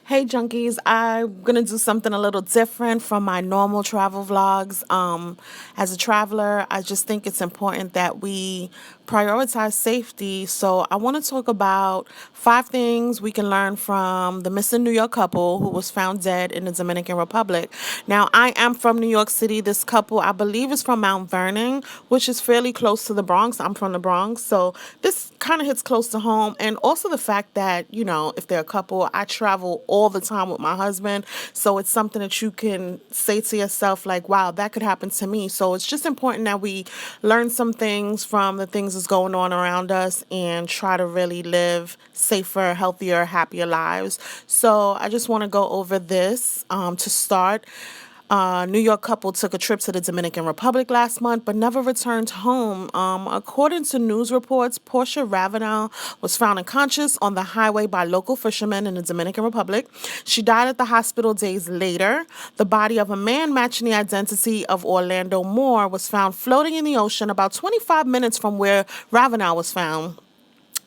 Hey junkies, I'm gonna do something a little different from my normal travel vlogs. As a traveler, I just think it's important that we prioritize safety. So I want to talk about 5 things we can learn from the missing New York couple who was found dead in the Dominican Republic. Now, I am from New York City. This couple, I believe, is from Mount Vernon, which is fairly close to the Bronx. I'm from the Bronx, so this kind of hits close to home. And also the fact that, if they're a couple, I travel all the time with my husband. So it's something that you can say to yourself, like, wow, that could happen to me. So it's just important that we learn some things from the things that's going on around us and try to really live safer, healthier, happier lives. So I just want to go over this to start. New York couple took a trip to the Dominican Republic last month, but never returned home. According to news reports, Portia Ravenelle was found unconscious on the highway by local fishermen in the Dominican Republic. She died at the hospital days later. The body of a man matching the identity of Orlando Moore was found floating in the ocean about 25 minutes from where Ravenelle was found.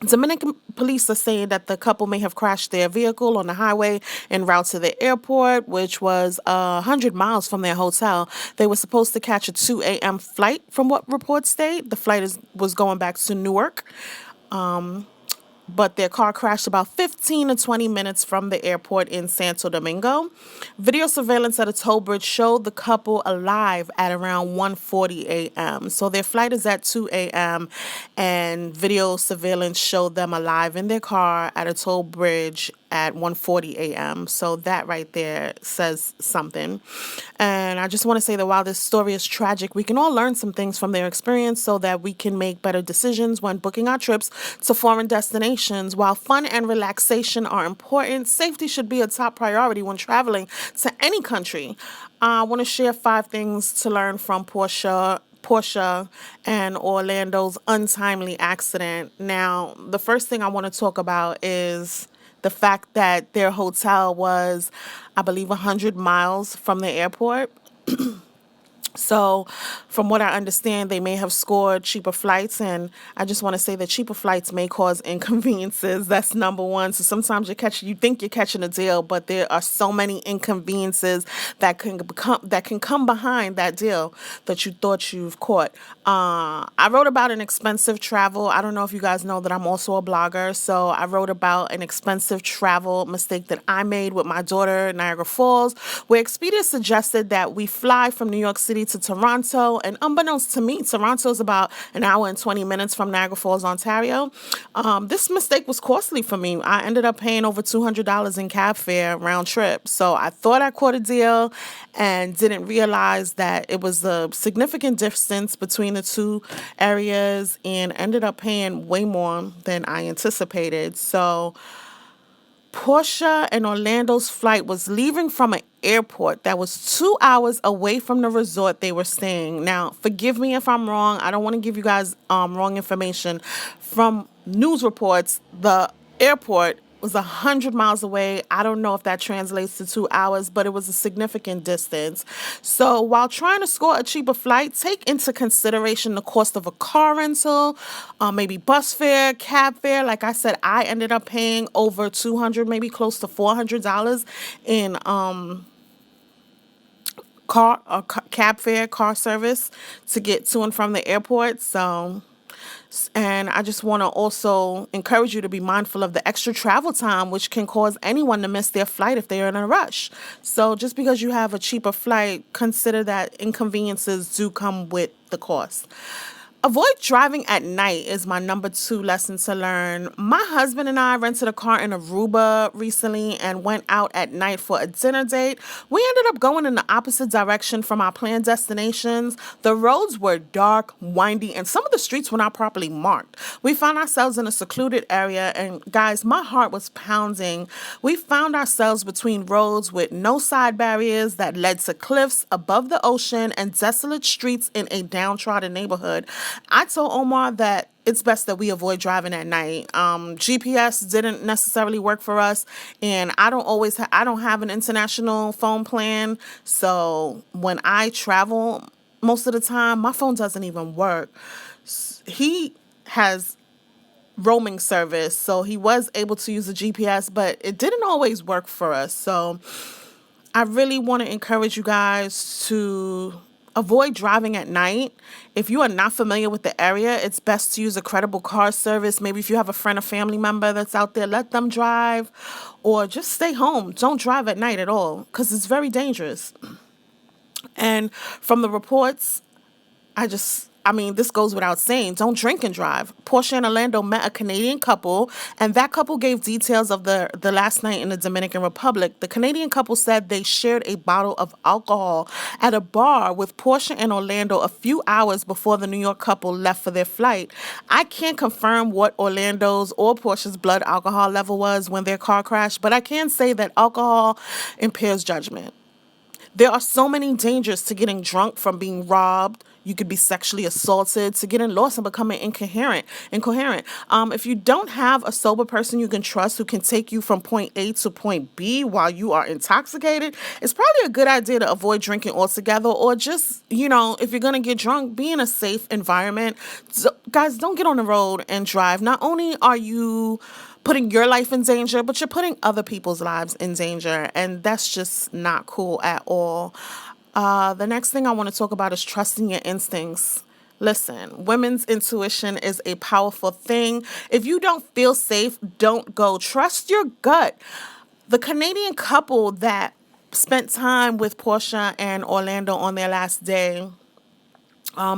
Dominican police are saying that the couple may have crashed their vehicle on the highway en route to the airport, which was 100 miles from their hotel. They were supposed to catch a 2 a.m. flight, from what reports state. The flight was going back to Newark, but their car crashed about 15 to 20 minutes from the airport in Santo Domingo. Video surveillance at a toll bridge showed the couple alive at around 1:40 a.m. So their flight is at 2 a.m. and video surveillance showed them alive in their car at a toll bridge at 1:40 a.m. So that right there says something. And I just want to say that while this story is tragic, we can all learn some things from their experience so that we can make better decisions when booking our trips to foreign destinations. While fun and relaxation are important, safety should be a top priority when traveling to any country. I want to share 5 things to learn from Portia and Orlando's untimely accident. Now, the first thing I want to talk about is the fact that their hotel was, I believe, 100 miles from the airport. So, from what I understand, they may have scored cheaper flights, and I just want to say that cheaper flights may cause inconveniences. That's number one. So sometimes you think you're catching a deal, but there are so many inconveniences that can come behind that deal that you thought you've caught. I wrote about an expensive travel. I don't know if you guys know that I'm also a blogger, so I wrote about an expensive travel mistake that I made with my daughter, Niagara Falls, where Expedia suggested that we fly from New York City to Toronto, and unbeknownst to me, Toronto is about an hour and 20 minutes from Niagara Falls, Ontario. This mistake was costly for me. I ended up paying over $200 in cab fare round trip. So I thought I caught a deal and didn't realize that it was a significant distance between the two areas and ended up paying way more than I anticipated. So Portia and Orlando's flight was leaving from an airport that was 2 hours away from the resort they were staying. Now, forgive me if I'm wrong. I don't want to give you guys wrong information. From news reports, the airport was 100 miles away. I don't know if that translates to 2 hours, but it was a significant distance. So while trying to score a cheaper flight, take into consideration the cost of a car rental, maybe bus fare, cab fare. Like I said, I ended up paying over 200, maybe close to $400 in cab fare, car service to get to and from the airport. So, and I just want to also encourage you to be mindful of the extra travel time, which can cause anyone to miss their flight if they're in a rush. So just because you have a cheaper flight, consider that inconveniences do come with the cost. Avoid driving at night is my number 2 lesson to learn. My husband and I rented a car in Aruba recently and went out at night for a dinner date. We ended up going in the opposite direction from our planned destinations. The roads were dark, windy, and some of the streets were not properly marked. We found ourselves in a secluded area, and guys, my heart was pounding. We found ourselves between roads with no side barriers that led to cliffs above the ocean and desolate streets in a downtrodden neighborhood. I told Omar that it's best that we avoid driving at night. GPS didn't necessarily work for us, and I don't have an international phone plan. So when I travel, most of the time my phone doesn't even work. He has roaming service, so he was able to use the GPS, but it didn't always work for us. So I really want to encourage you guys to avoid driving at night. If you are not familiar with the area, it's best to use a credible car service. Maybe if you have a friend or family member that's out there, let them drive, or just stay home. Don't drive at night at all because it's very dangerous. And from the reports, I mean, this goes without saying, don't drink and drive. Portia and Orlando met a Canadian couple, and that couple gave details of the last night in the Dominican Republic. The Canadian couple said they shared a bottle of alcohol at a bar with Portia and Orlando a few hours before the New York couple left for their flight. I can't confirm what Orlando's or Portia's blood alcohol level was when their car crashed, but I can say that alcohol impairs judgment. There are so many dangers to getting drunk, from being robbed. You could be sexually assaulted, to getting lost and becoming incoherent. If you don't have a sober person you can trust who can take you from point A to point B while you are intoxicated, it's probably a good idea to avoid drinking altogether, or just, if you're going to get drunk, be in a safe environment. So, guys, don't get on the road and drive. Not only are you putting your life in danger, but you're putting other people's lives in danger, and that's just not cool at all. The next thing I want to talk about is trusting your instincts. Listen, women's intuition is a powerful thing. If you don't feel safe, don't go. Trust your gut. The Canadian couple that spent time with Portia and Orlando on their last day,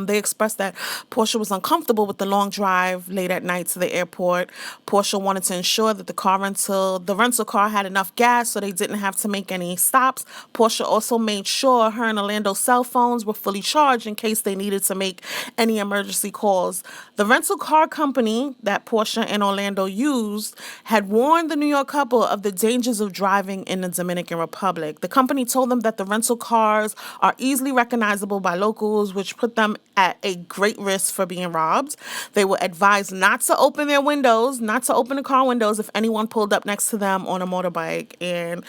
they expressed that Portia was uncomfortable with the long drive late at night to the airport. Portia wanted to ensure that the rental car had enough gas so they didn't have to make any stops. Portia also made sure her and Orlando's cell phones were fully charged in case they needed to make any emergency calls. The rental car company that Portia and Orlando used had warned the New York couple of the dangers of driving in the Dominican Republic. The company told them that the rental cars are easily recognizable by locals, which put them at a great risk for being robbed. They were advised not to open their windows, not to open the car windows if anyone pulled up next to them on a motorbike. And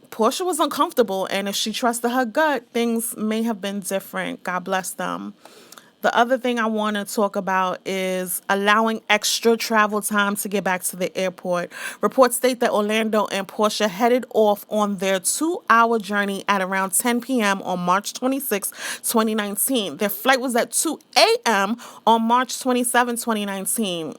Portia was uncomfortable, and if she trusted her gut, things may have been different. God bless them. The other thing I want to talk about is allowing extra travel time to get back to the airport. Reports state that Orlando and Portia headed off on their 2-hour journey at around 10 p.m. on March 26, 2019. Their flight was at 2 a.m. on March 27, 2019.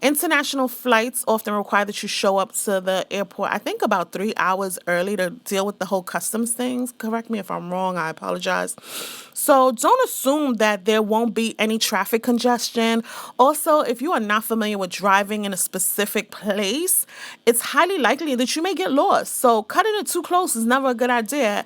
International flights often require that you show up to the airport, I think, about 3 hours early to deal with the whole customs things. Correct me if I'm wrong. I apologize. So don't assume that there won't be any traffic congestion. Also, if you are not familiar with driving in a specific place, it's highly likely that you may get lost. So cutting it too close is never a good idea.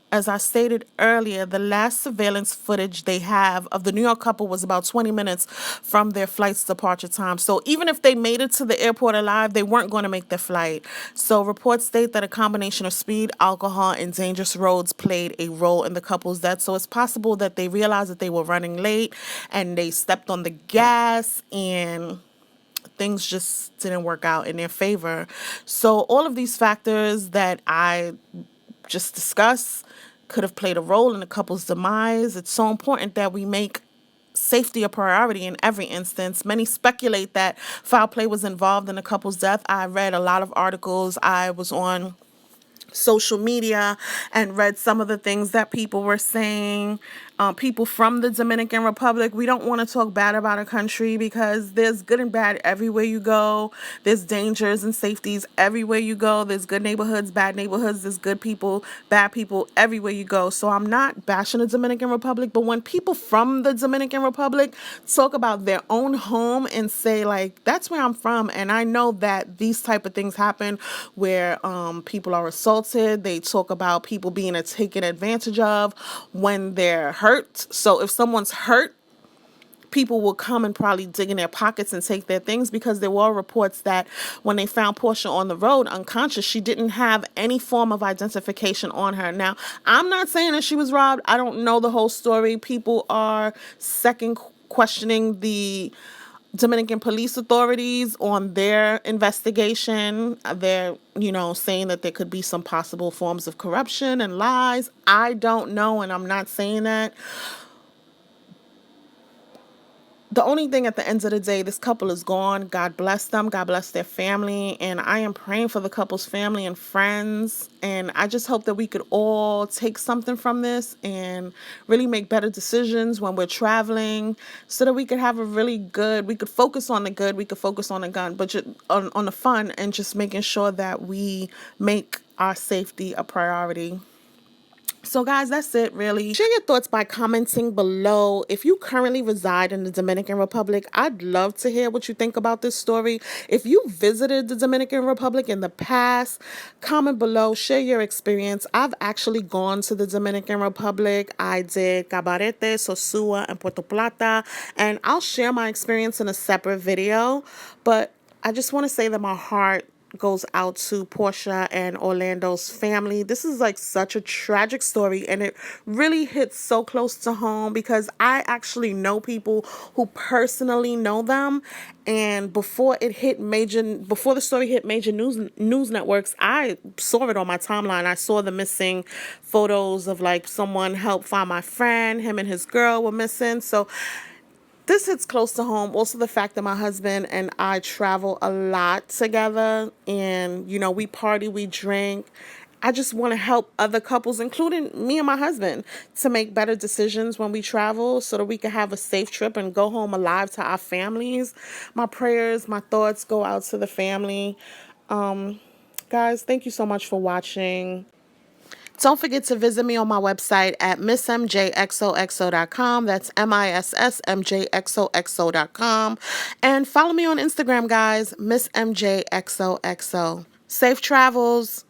As I stated earlier, the last surveillance footage they have of the New York couple was about 20 minutes from their flight's departure time. So even if they made it to the airport alive, they weren't going to make their flight. So reports state that a combination of speed, alcohol, and dangerous roads played a role in the couple's death. So it's possible that they realized that they were running late and they stepped on the gas, and things just didn't work out in their favor. So all of these factors that I just discussed could have played a role in the couple's demise. It's so important that we make safety a priority in every instance. Many speculate that foul play was involved in the couple's death. I read a lot of articles. I was on social media and read some of the things that people were saying. People from the Dominican Republic, we don't want to talk bad about a country because there's good and bad everywhere you go. There's dangers and safeties everywhere you go. There's good neighborhoods, bad neighborhoods. There's good people, bad people everywhere you go. So I'm not bashing the Dominican Republic, but when people from the Dominican Republic talk about their own home and say, like, that's where I'm from, and I know that these type of things happen where people are assaulted. They talk about people being taken advantage of when they're hurt. So if someone's hurt, people will come and probably dig in their pockets and take their things, because there were reports that when they found Portia on the road unconscious, she didn't have any form of identification on her. Now, I'm not saying that she was robbed. I don't know the whole story. People are second questioning the Dominican police authorities on their investigation. They're, saying that there could be some possible forms of corruption and lies. I don't know, and I'm not saying that. the only thing at the end of the day, this couple is gone. God bless them. God bless their family. And I am praying for the couple's family and friends. And I just hope that we could all take something from this and really make better decisions when we're traveling so that we could have a really good, we could focus on the good, we could focus on the gun, but just on the fun and just making sure that we make our safety a priority. So, guys, that's it, really. Share your thoughts by commenting below. If you currently reside in the Dominican Republic, I'd love to hear what you think about this story. If you visited the Dominican Republic in the past, comment below, share your experience. I've actually gone to the Dominican Republic. I did Cabarete, Sosua, and Puerto Plata, and I'll share my experience in a separate video. But I just want to say that my heart goes out to Portia and Orlando's family. This is like such a tragic story, and it really hits so close to home because I actually know people who personally know them. And before the story hit major news networks, I saw it on my timeline. I saw the missing photos of like someone helped find my friend. Him and his girl were missing. So this hits close to home. Also, the fact that my husband and I travel a lot together, and we party, we drink. I just want to help other couples, including me and my husband, to make better decisions when we travel so that we can have a safe trip and go home alive to our families. My prayers, my thoughts go out to the family. Guys, thank you so much for watching. Don't forget to visit me on my website at missmjxoxo.com. That's missmjxoxo.com. And follow me on Instagram, guys, Miss MJXOXO. Safe travels.